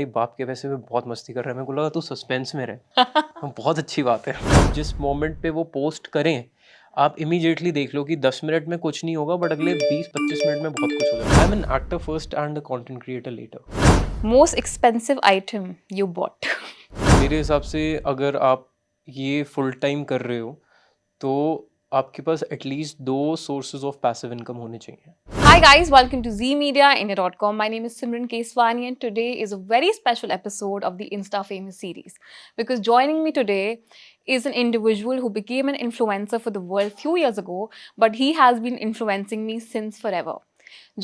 भाई बाप के वैसे में बहुत मस्ती कर रहा है, मेरे को लगा तू सस्पेंस में रहे। बहुत अच्छी बात है। जिस मोमेंट पे वो पोस्ट करें आप इमीडिएटली देख लो कि 10 मिनट में कुछ नहीं होगा बट अगले 20-25 मिनट में बहुत कुछ हो जाएगा। I am an actor first and content creator later. Most expensive item you bought? मेरे हिसाब से अगर आप ये फुल टाइम कर रहे हो तो आपके पास at least 2 sources of passive income होने चाहिए। Hi guys, welcome to Z Media India.com. My name is Simran Keswani and today is a very special episode of the Insta Famous series. Because joining me today is an individual who became an influencer for the world few years ago, but he has been influencing me since forever.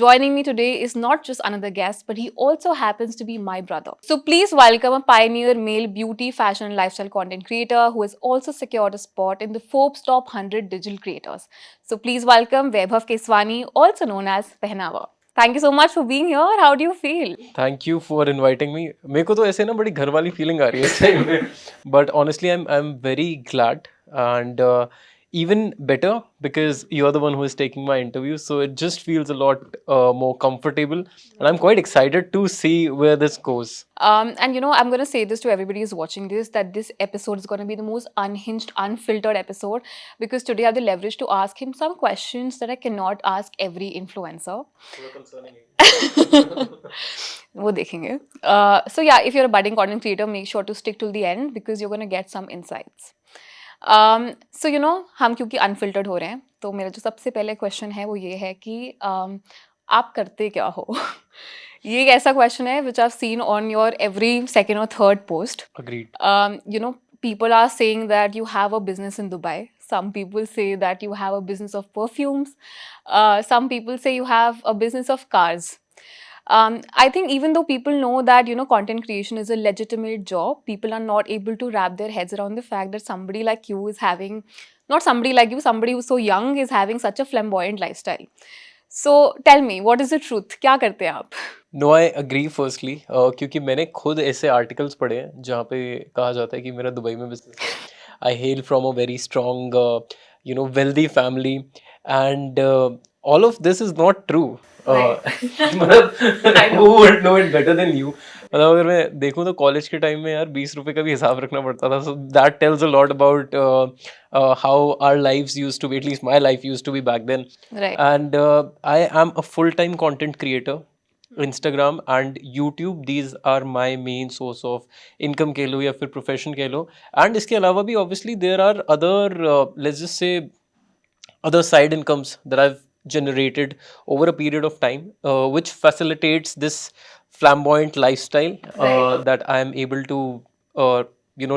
Joining me today is not just another guest, but he also happens to be my brother. So please welcome a pioneer male beauty, fashion, and lifestyle content creator who has also secured a spot in the Forbes Top 100 Digital Creators. So please welcome Vaibhav Keswani, also known as Pehnawa. Thank you so much for being here. How do you feel? Thank you for inviting me. मेरे को तो ऐसे ना बड़ी घर वाली feeling आ रही है इस टाइम पे, but honestly I am very glad and even better because you're the one who is taking my interview, so it just feels a lot more comfortable and I'm quite excited to see where this goes. And you know, I'm going to say this to everybody who's watching this, that this episode is going to be the most unhinged, unfiltered episode, because today I have the leverage to ask him some questions that I cannot ask every influencer. वो देखेंगे. So yeah, if you're a budding content creator, make sure to stick till the end because you're going to get some insights. So you know, हम क्योंकि unfiltered हो रहे हैं, तो मेरा जो सबसे पहले क्वेश्चन है वो ये है कि आप करते क्या हो? ये एक ऐसा क्वेश्चन है which I've seen on your every second or third post. Agreed. You know, people are saying that you have a business in Dubai. Some people say that you have a business of perfumes. Some people say you have a business of cars. I think even though people know that, you know, content creation is a legitimate job, people are not able to wrap their heads around the fact that somebody like you is having, not somebody like you, somebody who's so young is having such a flamboyant lifestyle. So tell me, what is the truth? क्या करते हैं आप? No I agree firstly, क्योंकि मैंने खुद ऐसे articles पढ़े हैं जहाँ पे कहा जाता है कि मेरा दुबई में बिजनेस है। I hail from a very strong wealthy family and all of this is not true. मतलब who would know it better than you? मतलब अगर मैं देखूँ तो कॉलेज के टाइम में यार 20 रुपए का भी हिसाब रखना पड़ता था, so that tells a lot about how our lives used to be, at least my life used to be back then. Right. And I am a full time content creator. Instagram and YouTube, these are my main source of income कह लो या फिर profession कह लो। and इसके अलावा भी obviously there are other let's just say other side incomes that I've generated over a period of time, which facilitates this flamboyant lifestyle that I am able to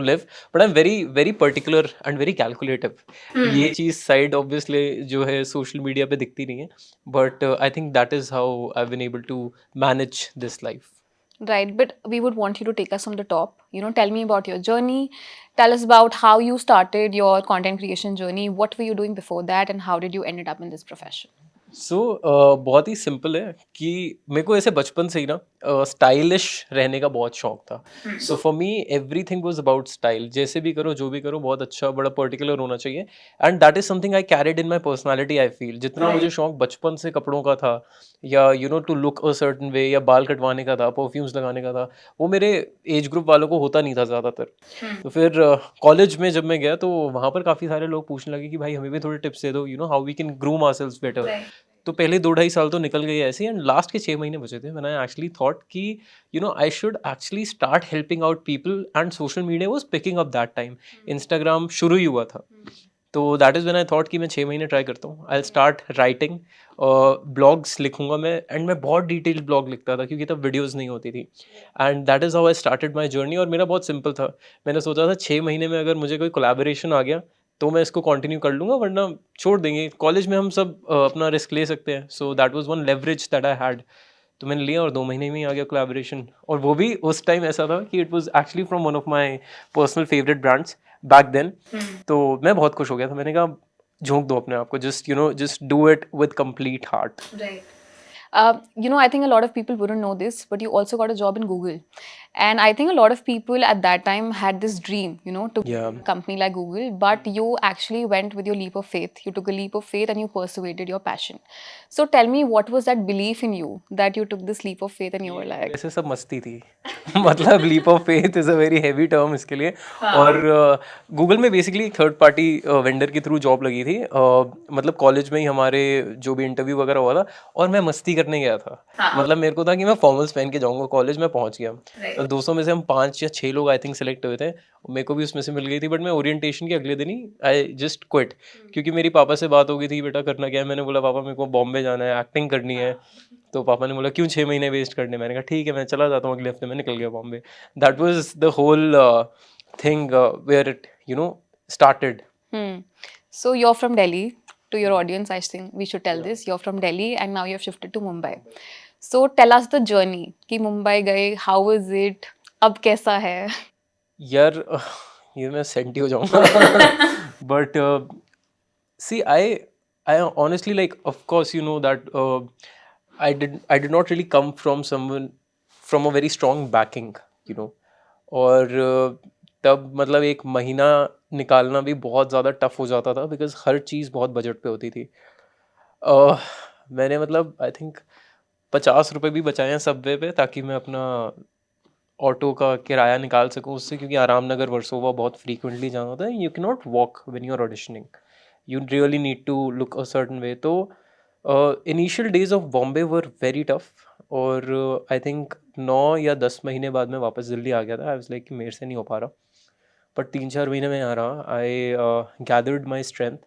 live. But I'm very very particular and very calculative. ये चीज़ side obviously जो है social media पे दिखती नहीं है, but I think that is how I've been able to manage this life. Right, but we would want you to take us from the top. You know, tell me about your journey. Tell us about how you started your content creation journey. What were you doing before that, and how did you ended up in this profession? सो बहुत ही simple है कि मेरे को ऐसे बचपन से ही ना stylish रहने का बहुत शौक था। So for me everything was about style. जैसे भी करो जो भी करो बहुत अच्छा बड़ा पर्टिकुलर होना चाहिए, and that is something I carried in my personality. I feel जितना मुझे शौक बचपन से कपड़ों का था या to look a certain way या बाल कटवाने का था, परफ्यूम्स लगाने का था, वो मेरे एज ग्रुप वालों को होता नहीं था ज़्यादातर। तो फिर कॉलेज में जब मैं गया तो वहाँ पर काफ़ी सारे लोग पूछने लगे कि भाई हमें भी थोड़े टिप्स दे दो, how we can groom ourselves better. तो पहले 2-2.5 साल तो निकल गए ऐसे, एंड लास्ट के 6 महीने बचे थे व्हेन आई एक्चुअली थॉट कि I should actually start helping out people, and social media was picking up that time. Instagram शुरू ही हुआ था। तो that is when I thought कि मैं 6 महीने ट्राई करता हूँ, आई स्टार्ट राइटिंग, ब्लॉग्स लिखूंगा मैं, एंड मैं बहुत डिटेल्ड ब्लॉग लिखता था क्योंकि तब वीडियोज़ नहीं होती थी। And that is how I started my journey. और मेरा बहुत सिंपल था, मैंने सोचा था 6 महीने में अगर मुझे कोई कोलैबोरेशन आ गया तो मैं इसको कंटिन्यू कर लूँगा, वरना छोड़ देंगे। कॉलेज में हम सब अपना रिस्क ले सकते हैं, so that was one leverage that I had. तो मैंने लिया और 2 महीने में ही आ गया कोलैबोरेशन, और वो भी उस टाइम ऐसा था कि it was actually from one of my personal favourite brands back then. तो मैं बहुत खुश हो गया था। मैंने कहा झोंक दो अपने आप को, just do it with complete heart. You know, I think a lot of people wouldn't know this, but you also got a job in Google. And I think a lot of people at that time had this dream, you know, to Yeah. a company like Google, but you actually went with your leap of faith. You took a leap of faith and you persuaded your passion. So tell me, what was that belief in you that you took this leap of faith and you were like, वैसे सब मस्ती थी मतलब leap of faith is a very heavy term इसके लिए। और Google में basically एक थर्ड पार्टी वेंडर के थ्रू जॉब लगी थी। मतलब कॉलेज में ही हमारे जो भी इंटरव्यू वगैरह हुआ था और मैं मस्ती करने गया था। मतलब मेरे को था कि मैं फॉर्मल्स पहन के जाऊंगा, कॉलेज में पहुंच गया। 200 में से हम 5 या 6 लोग आई थिंक सेलेक्ट हुए थे, मेरे को भी उसमें से मिल गई थी। बट मैं ओरिएंटेशन के अगले दिन ही आई जस्ट क्विट, क्योंकि मेरी पापा से बात हो गई थी, बेटा करना क्या है। मैंने बोला पापा मेरे को बॉम्बे जाना है, एक्टिंग करनी है। तो पापा ने बोला क्यों 6 महीने वेस्ट करने। मैंने कहा ठीक है मैं चला जाता हूँ, अगले हफ्ते में निकल गया Bombay. That was the whole thing where it started. hmm. So you're from Delhi. To your audience, I think we should tell this. You're from Delhi and now you've shifted to Mumbai. So tell us the journey कि मुंबई गए, how was it? अब कैसा है? यार ये मैं senti हो जाऊंगा but see I honestly, like, of course you know that I did not really come from someone from a very strong backing, you know। और तब मतलब एक महीना निकालना भी बहुत ज़्यादा टफ हो जाता था, बिकॉज हर चीज़ बहुत बजट पे होती थी। मैंने मतलब आई थिंक 50 रुपए भी बचाए हैं सबवे पे, ताकि मैं अपना ऑटो का किराया निकाल सकूं उससे, क्योंकि आराम नगर वर्सोवा बहुत फ्रीक्वेंटली जाना होता है। You can not walk when you are auditioning, you really need to look a certain way. तो initial days of Bombay were very tough. और आई थिंक 9 या 10 महीने बाद मैं वापस दिल्ली आ गया था। आई वाज लाइक कि मेरे से नहीं हो पा रहा। बट 3-4 महीने में आ रहा, I gathered my strength,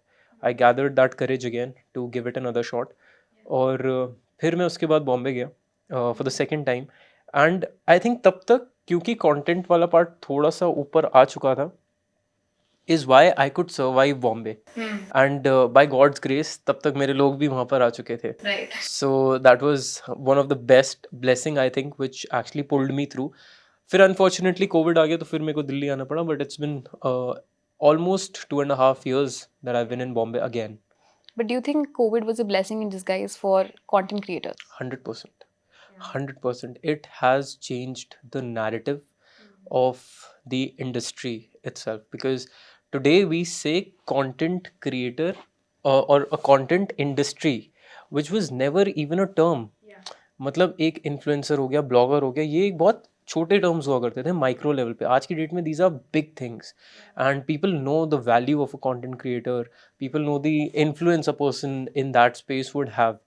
I gathered that courage again to give it another shot. और फिर मैं उसके बाद बॉम्बे गया for the second time. And I think तब तक क्योंकि कंटेंट वाला पार्ट थोड़ा सा ऊपर आ चुका था, is why I could survive Bombay. And by God's grace तब तक मेरे लोग भी वहाँ पर आ चुके थे। So that was one of the best blessing I think which actually pulled me through. फिर अनफॉर्चुनेटली कोविड आ गया, तो फिर मेरे को दिल्ली आना पड़ा। But it's been almost 2.5 years that I've been in Bombay again. But do you think COVID was a blessing in disguise for content creators? 100%. 100%. It has changed the narrative of the industry itself, because today we say content creator or a content industry, which was never even a term. मतलब एक influencer हो गया, blogger हो गया, ये एक बहुत छोटे टर्म्स हुआ करते थे माइक्रो लेवल पे। आज की डेट में these are big things, and people know the value of a content creator, people know the influence a person in that space would have.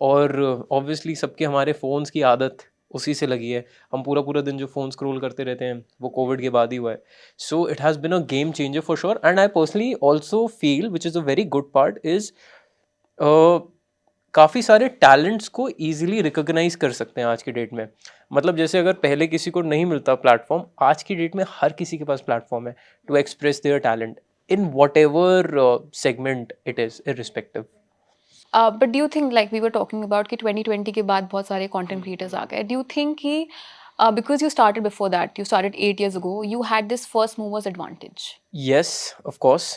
और ऑब्वियसली सबके हमारे फ़ोन्स की आदत उसी से लगी है। हम पूरा पूरा दिन जो फ़ोन स्क्रॉल करते रहते हैं, वो कोविड के बाद ही हुआ है। So it has bin a game changer for sure. And I personally also feel, which is a very good part, is काफ़ी सारे टैलेंट्स को ईजिली रिकॉग्नाइज कर सकते हैं आज की डेट में। मतलब जैसे अगर पहले किसी को नहीं मिलता प्लेटफॉर्म, आज की डेट में हर किसी के पास प्लेटफॉर्म है to express their talent in whatever segment it is, irrespective. But do you think, like we were talking about कि 2020 के बाद बहुत सारे content creators आ गए, do you think कि because you started before that, you started 8 years ago, you had this first movers advantage? Yes, of course.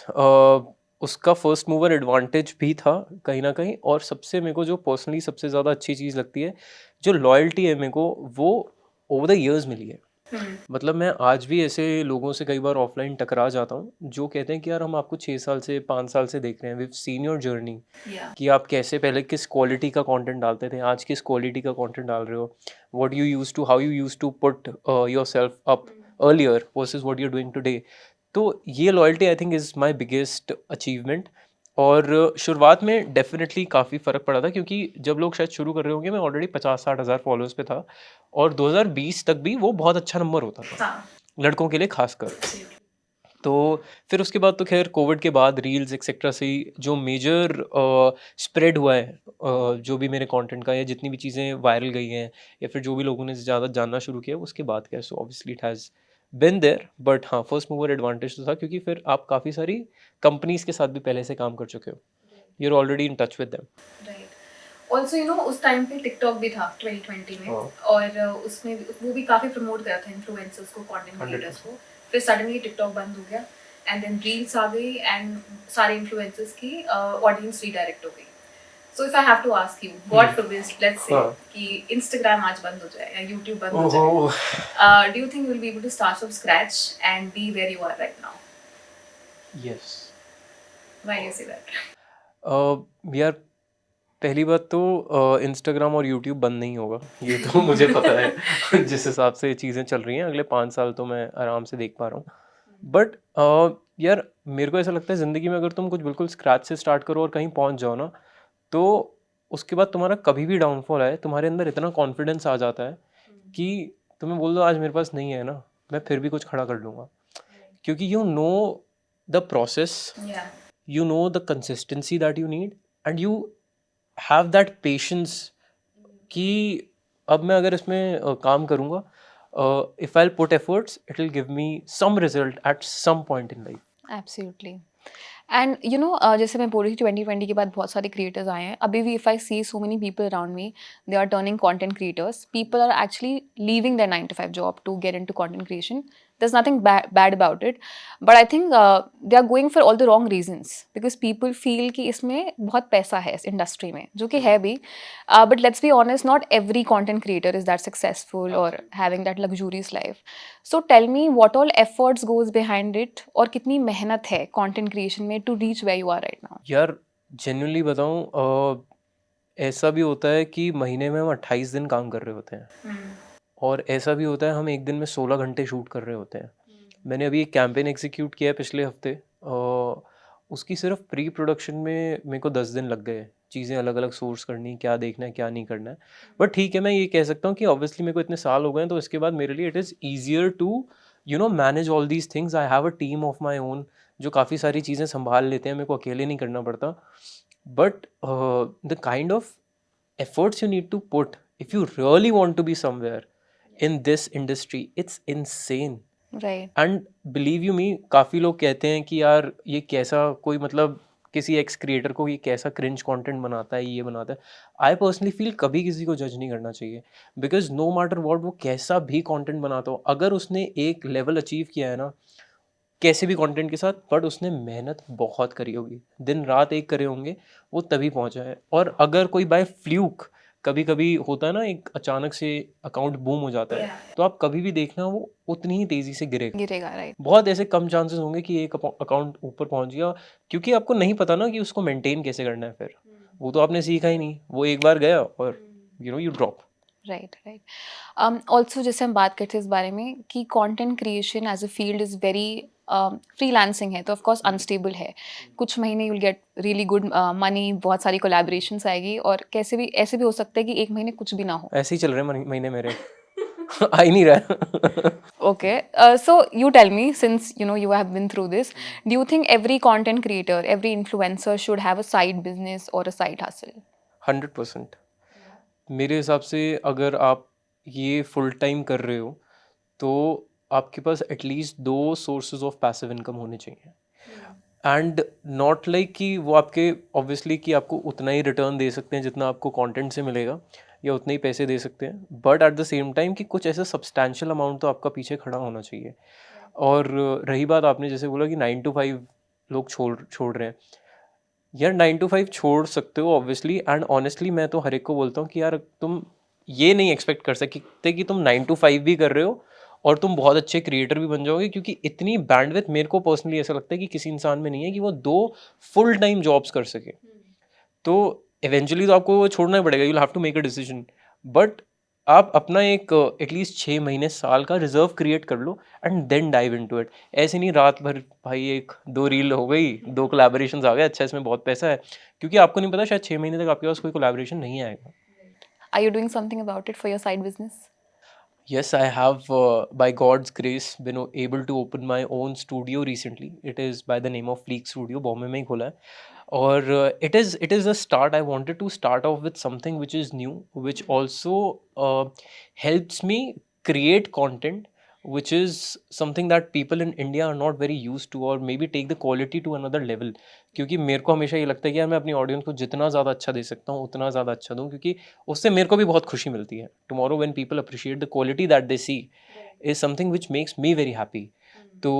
उसका first mover advantage भी था कहीं ना कहीं। और सबसे मेरे को जो पर्सनली सबसे ज़्यादा अच्छी चीज़ लगती है, जो लॉयल्टी है मेरे को, वो ओवर द ईयर्स मिली है। मतलब मैं आज भी ऐसे लोगों से कई बार ऑफलाइन टकरा जाता हूँ, जो कहते हैं कि यार हम आपको 6 साल से 5 साल से देख रहे हैं, विव सीन योर जर्नी, कि आप कैसे पहले किस क्वालिटी का कंटेंट डालते थे, आज किस क्वालिटी का कंटेंट डाल रहे हो, what you used to, how you used to put yourself up earlier versus what you are doing today. तो ये loyalty I think is my biggest achievement. और शुरुआत में डेफिनेटली काफ़ी फ़र्क पड़ा था, क्योंकि जब लोग शायद शुरू कर रहे होंगे, मैं ऑलरेडी 50-60 हज़ार फॉलोअर्स पे था। और 2020 तक भी वो बहुत अच्छा नंबर होता था, लड़कों के लिए खासकर। तो फिर उसके बाद तो खैर कोविड के बाद रील्स एक्सेट्रा से ही जो मेजर स्प्रेड हुआ है, जो भी मेरे कंटेंट का, या जितनी भी चीज़ें वायरल गई हैं, या फिर जो भी लोगों ने ज़्यादा जानना शुरू किया, उसके बाद क्या, so obviously it has been there. But हाँ, फर्स्ट मूवर एडवांटेज तो था, क्योंकि फिर आप काफ़ी सारी कंपनीज़ के साथ भी पहले से काम कर चुके हो, you are already in touch with them. Also you know उस टाइम पे टिकटॉक भी था 2020 में, और उसमें वो भी काफ़ी प्रमोट करा था इन्फ्लुएंसर्स को, कंटेंट क्रिएटर्स को। फिर सडनली टिकटॉक बंद हो गया एंड देन रील्स आ गई एंड सारे इन्फ्लुएंसर्स की ऑडियंस रीडायरेक्ट हो गई। So if I have to ask you, God forbid, let's say हाँ कि Instagram आज बंद हो जाए या YouTube बंद हो जाए, ओहो do you think you'll be able to start from scratch and be where you are right now? Yes Why do you say that? यार पहली बात तो इंस्टाग्राम और यूट्यूब बंद नहीं होगा ये तो मुझे पता है जिस हिसाब से चीज़ें चल रही हैं अगले 5 साल तो मैं आराम से देख पा रहा हूँ बट यार मेरे को ऐसा लगता है ज़िंदगी में अगर तुम कुछ बिल्कुल स्क्रैच से स्टार्ट करो और कहीं पहुँच जाओ ना तो उसके बाद तुम्हारा कभी भी डाउनफॉल आए तुम्हारे अंदर इतना कॉन्फिडेंस आ जाता है कि तुम्हें बोल दो आज मेरे पास नहीं है ना मैं फिर भी कुछ खड़ा कर लूँगा क्योंकि you know the process Yeah. you know the consistency that you need and you have that patience कि अब मैं अगर इसमें काम करूँगा if I'll put efforts it will give me some result at some point in life. Absolutely. And you know जैसे मैं बोल रही थी 2020 के बाद बहुत सारे क्रिएटर्स आए हैं अभी भी if I see so many people around me they are turning content creators people are actually leaving their 9 to 5 job to get into content creation there's nothing bad about it but I think they are going for all the wrong reasons because people feel कि इसमें बहुत पैसा है इस industry में जो कि है भी but let's be honest not every content creator is that successful or having that luxurious life so tell me what all efforts goes behind it और कितनी मेहनत है content creation में to reach where you are right now. यार genuinely बताऊँ ऐसा भी होता है कि महीने में हम 28 दिन काम कर रहे होते हैं और ऐसा भी होता है हम एक दिन में 16 घंटे शूट कर रहे होते हैं मैंने अभी एक कैंपेन एग्जीक्यूट किया है पिछले हफ्ते उसकी सिर्फ प्री प्रोडक्शन में मेरे को 10 दिन लग गए चीज़ें अलग अलग सोर्स करनी क्या देखना है क्या नहीं करना है बट ठीक है मैं ये कह सकता हूँ कि ऑब्वियसली मेरे को इतने साल हो गए हैं तो इसके बाद मेरे लिए it is easier to manage all these things I have a team of my own जो काफ़ी सारी चीज़ें संभाल लेते हैं मेरे को अकेले नहीं करना पड़ता but the kind of efforts you need to put if you really want to be somewhere in this industry it's insane Right. and believe you me काफ़ी लोग कहते हैं कि यार ये कैसा कोई मतलब किसी एक्स क्रिएटर को ये कैसा क्रिंज कंटेंट बनाता है ये बनाता है आई पर्सनली फील कभी किसी को जज नहीं करना चाहिए बिकॉज नो मैटर वॉट वो कैसा भी कंटेंट बनाता हो अगर उसने एक लेवल अचीव किया है ना कैसे भी कंटेंट के साथ बट उसने मेहनत बहुत करी होगी दिन रात एक करे होंगे वो तभी पहुंचा है और अगर कोई बाय फ्लूक कभी कभी होता है ना एक अचानक से अकाउंट बूम हो जाता है तो आप कभी भी देखना वो उतनी ही तेजी से गिरेगा गिरेगा राइट बहुत ऐसे कम चांसेस होंगे कि एक अकाउंट ऊपर पहुंच गया क्योंकि आपको नहीं पता ना कि उसको मेंटेन कैसे करना है फिर वो तो आपने सीखा ही नहीं वो एक बार गया और you drop right right also जैसे हम बात करते हैं इस बारे में कि content creation as a field is very freelancing है तो ऑफकोर्स अनस्टेबल है कुछ महीने you'll get really good money बहुत सारी कोलैबोरेशंस आएगी और कैसे भी ऐसे भी हो सकता है कि एक महीने कुछ भी ना हो ऐसे ही चल रहे हैं महीने मेरे आ ही नहीं रहा Okay, so you tell me, since you have been through this, do you think every content creator, every influencer should have a side business or a side hustle? 100% मेरे हिसाब से अगर आप ये फुल टाइम कर रहे हो तो आपके पास at least 2 sources of passive income होने चाहिए एंड नॉट लाइक कि वो आपके ऑब्वियसली कि आपको उतना ही रिटर्न दे सकते हैं जितना आपको कंटेंट से मिलेगा या उतने ही पैसे दे सकते हैं but at the same time कि कुछ ऐसा सब्सटैंशियल अमाउंट तो आपका पीछे खड़ा होना चाहिए और रही बात आपने जैसे बोला कि 9 to 5 लोग छोड़ छोड़ रहे हैं यार 9 to 5 छोड़ सकते हो ऑब्वियसली एंड ऑनेस्टली मैं तो हर एक को बोलता हूँ कि यार तुम ये नहीं एक्सपेक्ट कर सकते कि तुम 9 to 5 भी कर रहे हो और तुम बहुत अच्छे क्रिएटर भी बन जाओगे क्योंकि इतनी बैंडविड्थ मेरे को पर्सनली ऐसा लगता है कि किसी इंसान में नहीं है कि वो 2 फुल टाइम जॉब्स कर सके तो इवेंचुअली तो आपको वो छोड़ना ही पड़ेगा you have to make a decision but आप अपना एक एटलीस्ट 6 महीने साल का रिजर्व क्रिएट कर लो and then dive into it ऐसे नहीं रात भर भाई 1-2 रील हो गई 2 कोलैबोरेशंस आ गए अच्छा इसमें बहुत पैसा है क्योंकि आपको नहीं पता शायद 6 महीने तक आपके पास कोई कोलैबोरेशन नहीं आएगा Are you doing something about it for your side business? Yes, I have, by God's grace, been able to open my own studio recently. It is by the name of Fleek Studio, Bombay में ही खोला है और it is a start. I wanted to start off with something which is new, which also helps me create content, which is something that people in India are not very used to, or maybe take the quality to another level. क्योंकि मेरे को हमेशा ये लगता है कि यार मैं अपनी ऑडियंस को जितना ज़्यादा अच्छा दे सकता हूँ उतना ज़्यादा अच्छा दूँ क्योंकि उससे मेरे को भी बहुत खुशी मिलती है tomorrow when people appreciate the quality that they see is something which makes me very happy तो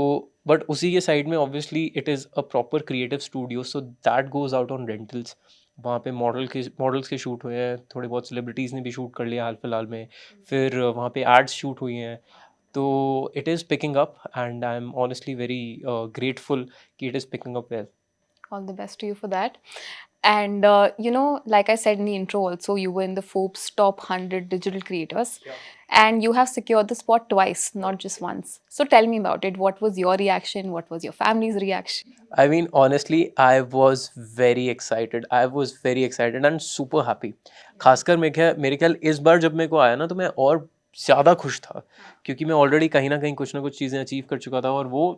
बट उसी के साइड में obviously it is a proper creative studio so that goes out on rentals वहाँ पे models के shoot हुए हैं, थोड़े बहुत सेलिब्रिटीज़ ने भी शूट कर लिया हाल फिलहाल में, फिर वहाँ पे एड्स शूट हुई हैं। तो it is picking up and I am honestly very grateful कि it is picking up well. All the best to you for that. And you know, like I said in the intro, also you were in the Forbes top 100 digital creators, Yeah. and you have secured the spot twice, not just once. So tell me about it. What was your reaction? What was your family's reaction? I mean, honestly, I was very excited. I was very excited and super happy. खासकर मेरे ख्याल इस बार जब मेरे को आया ना तो मैं और ज़्यादा खुश था क्योंकि मैं ऑलरेडी कहीं ना कुछ चीज़ें अचीव कर चुका था और वो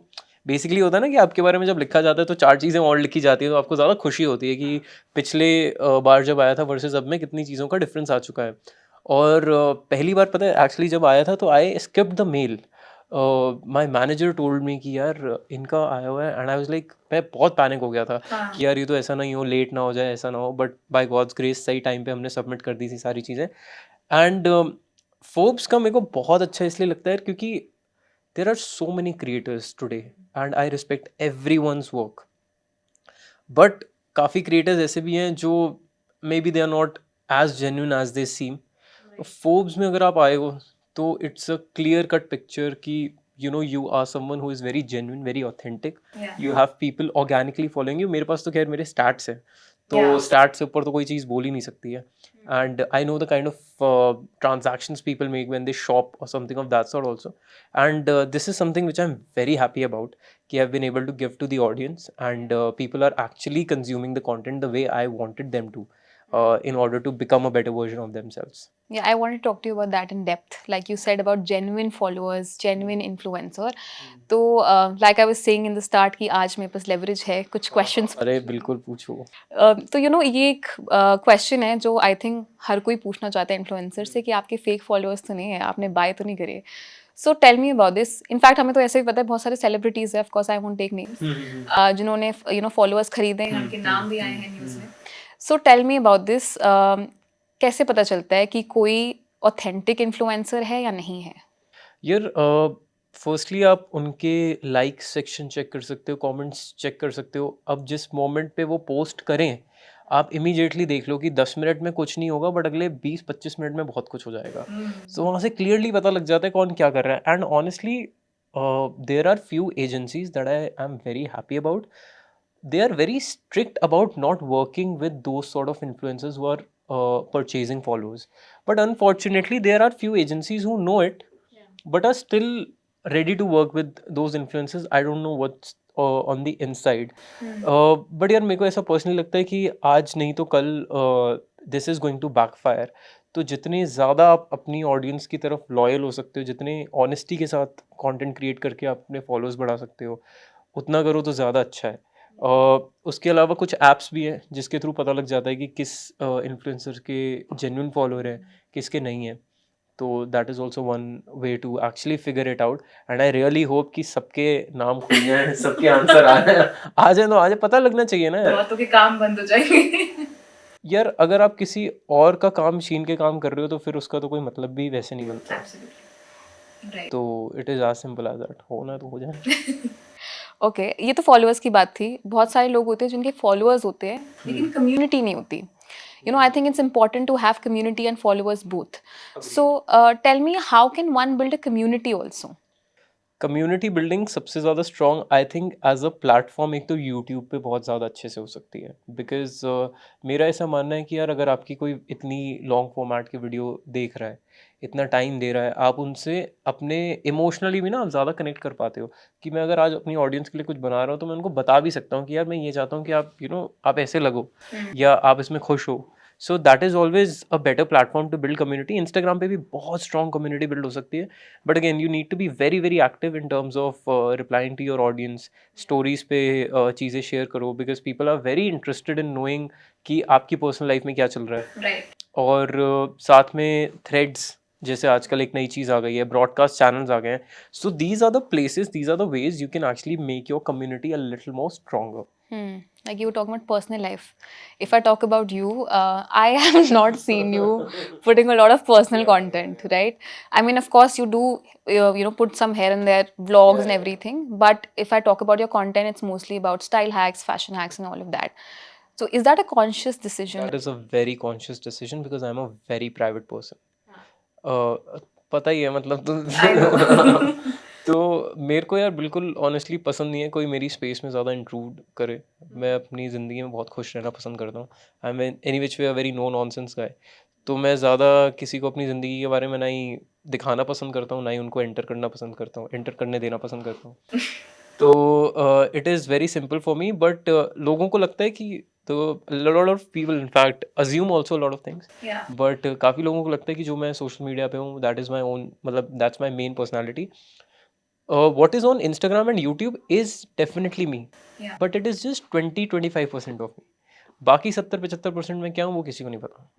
बेसिकली होता है ना कि आपके बारे में जब लिखा जाता है तो 4 चीज़ें और लिखी जाती है तो आपको ज़्यादा खुशी होती है कि पिछले बार जब आया था वर्सेस अब में कितनी चीज़ों का डिफरेंस आ चुका है। और पहली बार पता है एक्चुअली जब आया था तो I skipped the mail. My manager told me कि यार इनका आया हुआ है एंड आई वाज लाइक मैं बहुत पैनिक हो गया था कि यार ये तो ऐसा नहीं हो, लेट ना हो जाए, ऐसा ना हो, बट बाय गॉड्स ग्रेस सही टाइम पे हमने सबमिट कर दी थी सारी चीज़ें। एंड फोर्ब्स का मेरे को बहुत अच्छा इसलिए लगता है क्योंकि there are so many creators today and I respect everyone's work, but काफ़ी क्रिएटर्स ऐसे भी हैं जो maybe they are not as genuine as they seem. Forbes में अगर आप आए हो तो it's a clear cut picture कि you are someone who is very genuine, very authentic. You have people organically following you. मेरे पास तो खैर मेरे stats हैं तो stats से ऊपर तो कोई चीज़ बोल ही नहीं सकती है। And I know the kind of transactions people make when they shop or something of that sort also. And this is something which I'm very happy about कि I've been able to give to the audience and people are actually consuming the content the way I wanted them to in order to become a better version of themselves. Yeah, I want to talk to you about that in depth. Like you said about genuine followers, genuine influencer. तो like I was saying in the start कि आज मेरे पास leverage है कुछ questions। अरे बिल्कुल पूछो। तो ये एक क्वेश्चन है जो आई थिंक हर कोई पूछना चाहता है इन्फ्लुएंसर से कि आपके फेक फॉलोअर्स तो नहीं है, आपने बाय तो नहीं करे। So tell me about this. In fact हमें तो ऐसे ही पता है बहुत सारे सेलिब्रिटीज है, of course I won't take names, जिन्होंने फॉलोअर्स खरीदे हैं, उनके नाम भी आए हैं न्यूज़ में। So tell me about this, कैसे पता चलता है कि कोई ऑथेंटिक इन्फ्लुएंसर है या नहीं है? यार फर्स्टली आप उनके लाइक सेक्शन चेक कर सकते हो, कमेंट्स चेक कर सकते हो। अब जिस मोमेंट पे वो पोस्ट करें आप इमीडिएटली देख लो कि 10 मिनट में कुछ नहीं होगा बट अगले 20-25 मिनट में बहुत कुछ हो जाएगा। सो वहाँ से क्लियरली पता लग जाता है कौन क्या कर रहा है। And honestly there are few agencies that I am very happy about. they are very strict about not working with those sort of influencers who are purchasing followers, but unfortunately there are few agencies who know it but are still ready to work with those influencers. I don't know what's on the inside. But यार मेरे को ऐसा personally लगता है कि आज नहीं तो कल this is going to backfire. तो जितने ज़्यादा आप अपनी ऑडियंस की तरफ लॉयल हो सकते हो, जितने ऑनेस्टी के साथ कंटेंट क्रिएट करके आप अपने फॉलोअर्स बढ़ा सकते हो, उतना करो तो ज़्यादा अच्छा है। उसके अलावा कुछ ऐप्स भी हैं जिसके थ्रू पता लग जाता है कि किस इन्फ्लुएंसर के जेन्युइन फॉलोअर हैं, किसके नहीं हैं। तो that is also one way to actually figure it out and I really hope कि सबके नाम खुल जाए, सबके आंसर आ जाए तो आ जाए, पता लगना चाहिए ना यार। बहुतों के काम बंद हो जाएंगे। यार अगर आप किसी और का काम छीन के काम कर रहे हो तो फिर उसका तो कोई मतलब भी वैसे नहीं बनता। राइट। तो it is as simple as that, होना तो हो जाए। ओके, ये तो फॉलोअर्स की बात थी। बहुत सारे लोग होते हैं जिनके फॉलोअर्स होते हैं लेकिन कम्युनिटी नहीं होती। You know, I think it's important to have community and followers both. So tell me, how can one build a community also? Community building सबसे ज़्यादा strong I think as a platform एक तो YouTube पे बहुत ज़्यादा अच्छे से हो सकती है। बिकॉज मेरा ऐसा मानना है कि यार अगर आपकी कोई इतनी लॉन्ग फॉर्मेट की वीडियो देख रहा है, इतना टाइम दे रहा है, आप उनसे अपने इमोशनली भी ना आप ज़्यादा कनेक्ट कर पाते हो। कि मैं अगर आज अपनी ऑडियंस के लिए कुछ बना रहा हूँ तो मैं उनको बता भी सकता हूँ कि यार मैं ये चाहता हूँ कि आप आप ऐसे लगो या आप इसमें खुश हो। So that is always a better platform to build community. Instagram पे भी बहुत स्ट्रॉन्ग कम्युनिटी बिल्ड हो सकती है, but again you need to be very very active in terms of replying to your audience. Stories पे चीज़ें share करो because people are very interested in knowing कि आपकी पर्सनल लाइफ में क्या चल रहा है। राइट। और साथ में थ्रेड्स जैसे आजकल एक नई चीज़ आ गई है, ब्रॉडकास्ट चैनल्स आ गए हैं। So these are the places, these are the ways you can actually make your community a little more stronger. Like you were talking about personal life. If I talk about you, I have not seen you putting a lot of personal content, right? I mean, of course, you do, put some here and there, vlogs and everything. But if I talk about your content, it's mostly about style hacks, fashion hacks, and all of that. So is that a conscious decision? That is a very conscious decision because I'm a very private person. पता ही है मतलब तो तो मेरे को यार बिल्कुल honestly पसंद नहीं है कोई मेरी स्पेस में ज़्यादा इंट्रूड करे। मैं अपनी ज़िंदगी में बहुत खुश रहना पसंद करता हूँ। I am any which way a very no nonsense guy. तो मैं ज़्यादा किसी को अपनी ज़िंदगी के बारे में ना ही दिखाना पसंद करता हूँ, ना ही उनको एंटर करना पसंद करता हूँ, एंटर करने देना पसंद करता हूँ। तो it is very simple for me, but लोगों को लगता है कि तो lot of people in fact assume also lot of things, but काफ़ी लोगों को लगता है कि जो मैं सोशल मीडिया पे हूँ दैट इज़ माई ओन, मतलब that's my main personality. What is on Instagram and YouTube is definitely me, but it is just 20-25% of me. बाकी 70-75% में क्या हूँ वो किसी को नहीं पता.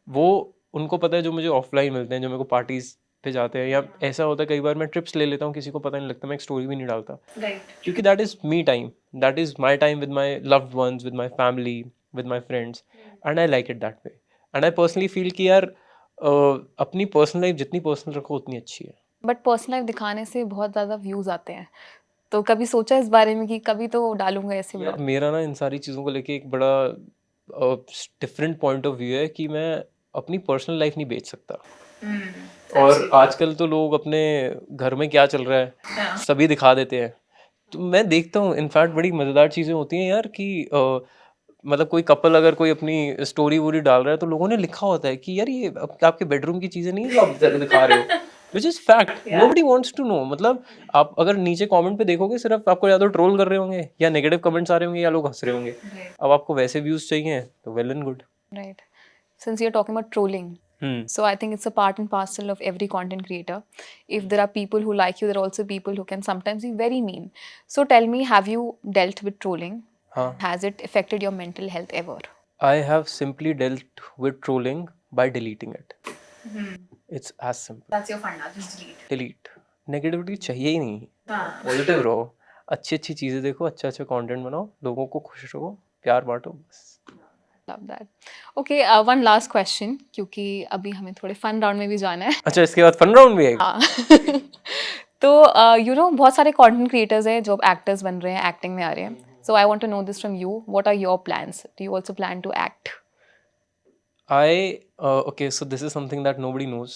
वो उनको पता है जो मुझे ऑफलाइन मिलते हैं, जो मेरे को पार्टीज पे जाते हैं, या ऐसा होता है कई बार मैं ट्रिप्स ले लेता हूँ, किसी को पता नहीं लगता, मैं एक स्टोरी भी नहीं डालता, क्योंकि that is me time, that is my time with my loved ones, with my family, with my friends, and I like it that way. And I personally feel कि यार अपनी पर्सनल लाइफ जितनी personal रखो उतनी अच्छी है. But personal life दिखाने से बहुत ज़्यादा व्यूज़ आते हैं, तो कभी सोचा इस बारे में कि कभी तो डालूंगा ऐसे यार ब्लॉग? मेरा ना इन सारी चीज़ों को लेके एक बड़ा डिफरेंट पॉइंट ऑफ व्यू है कि मैं अपनी पर्सनल लाइफ नहीं बेच सकता. और आजकल तो लोग अपने घर में क्या चल रहा है सभी दिखा देते हैं. तो मैं देखता हूँ इनफैक्ट बड़ी मज़ेदार चीज़ें होती हैं यार कि मतलब कोई कपल अगर कोई अपनी स्टोरी वोरी डाल रहा है तो लोगों ने लिखा होता है कि यार ये आपके बेडरूम की चीज़ें नहीं जो आप दिखा रहे हो, which is fact. Nobody wants to know. मतलब आप अगर नीचे कमेंट पे देखोगे सिर्फ आपको या तो ट्रोल कर रहे होंगे या नेगेटिव कमेंट्स आ रहे होंगे या लोग हंस रहे होंगे. अब आपको वैसे व्यूज़ चाहिए तो well and good. Right. Since you're talking about trolling, so I think it's a part and parcel of every content creator. If there are people who like you, there are also people who can sometimes be very mean. So tell me, have you dealt with trolling? हाँ, Has it affected your mental health ever? I have simply dealt with trolling by deleting it. It's as simple. That's your funda, just delete. Delete. Negativity चाहिए ही नहीं. Positive रहो, अच्छी अच्छी चीज़ें देखो, अच्छा अच्छा कंटेंट बनाओ, लोगों को खुश रखो, प्यार बांटो बस. Love that. Okay, one last question, क्योंकि अभी हमें थोड़े फन राउंड में भी जाना है. अच्छा इसके बाद फन राउंड भी है. हाँ. तो यू नो बहुत सारे कंटेंट क्रिएटर्स हैं जो अब एक्टर्स बन रहे हैं, एक्टिंग में आ रहे हैं. So I want to know this from you, what are your plans? Do you also plan to act? Okay, so this is something that nobody knows,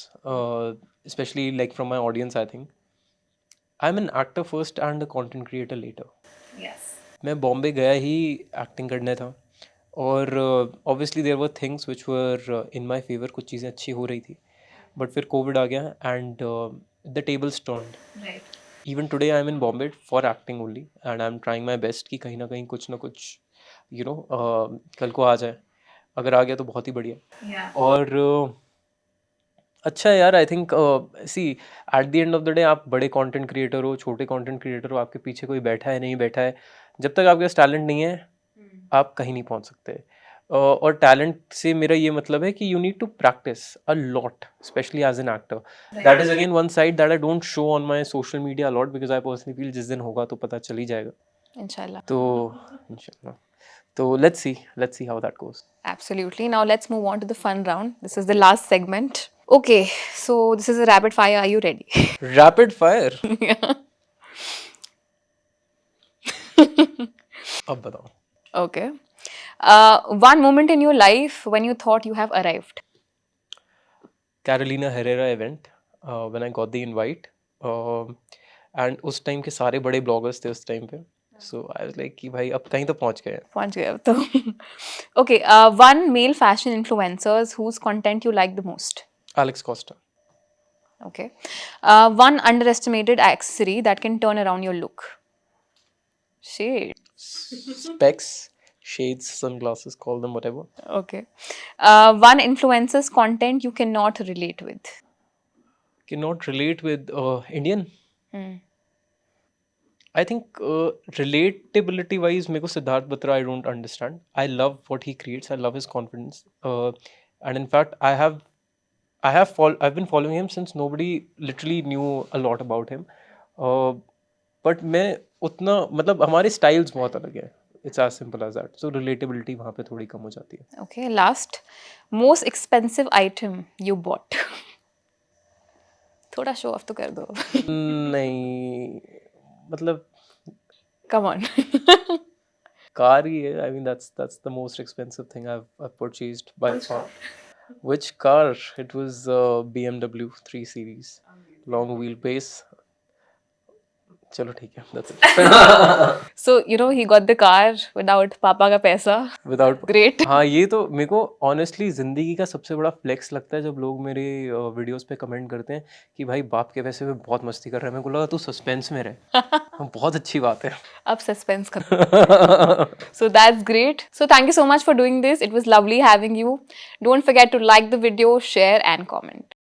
especially like from my audience. I think I'm an actor first and a content creator later. Yes. मैं बॉम्बे गया ही acting करने था, और obviously there were things which were in my favour, कुछ चीज़ें अच्छी हो रही थी, बट फिर कोविड आ गया and the tables turned. Right. Even today I am in Bombay for acting only and I am trying my best कि कहीं ना कहीं कुछ ना कुछ कल को आ जाए. अगर आ गया तो बहुत ही बढ़िया. Yeah. और अच्छा है यार. I think see at the end of the day आप बड़े कंटेंट क्रिएटर हो, छोटे कंटेंट क्रिएटर हो, आपके पीछे कोई बैठा है नहीं बैठा है, जब तक आपके पास टैलेंट नहीं है आप कहीं नहीं पहुंच सकते. और टैलेंट से मेरा ये मतलब है कि you need to practice a lot, specially as an actor. That is again one side that I don't show on my social media lot because I personally feel जिस दिन होगा तो पता चल ही जाएगा. Inshallah. तो इंशाल्लाह. तो let's see how that goes. Absolutely. Now let's move on to the fun round. This is the last segment. Okay, so this is a rapid fire. Are you ready? Rapid fire. Yeah. अब बताओ. Okay. One moment in your life when you thought you have arrived. Carolina Herrera event, when I got the invite, and उस time के सारे बड़े bloggers थे उस time पे, so I was like कि भाई अब कहीं तो पहुंच गए. पहुंच गए अब तो. Okay, one male fashion influencers whose content you like the most. Alex Costa. Okay. One underestimated accessory that can turn around your look. Shade. Specs, shades, sunglasses, call them whatever. Okay. One influencer's content you cannot relate with. Cannot relate with Indian. Hmm. I think relatability wise मेरे को Siddharth Batra I don't understand. I love what he creates. I love his confidence. And in fact I've been following him since nobody literally knew a lot about him. But मैं उतना मतलब हमारे styles बहुत अलग है. It's as simple as that. So relatability वहाँ पे थोड़ी कम हो जाती है. Okay, last. Most expensive item you bought. थोड़ा show off तो कर दो. नहीं मतलब Come on. कार ही है. I mean that's the most expensive thing I've purchased by far. Which car? It was BMW 3 Series, long wheelbase. चलो ठीक है, that's it. So, you know, he got the car without पापा का पैसा. Without Great. हाँ, ये तो मेरे को ऑनेस्टली ज़िंदगी का सबसे बड़ा फ्लेक्स लगता है जब लोग मेरे वीडियोस पे कमेंट करते हैं कि भाई बाप के पैसे में बहुत मस्ती कर रहा है. मेरे को लगा तू सस्पेंस में रहे. हाँ, बहुत अच्छी बात है. अब सस्पेंस कर. So that's great. So thank you so much for doing this. It was lovely having you. Don't forget to like the video, share and comment.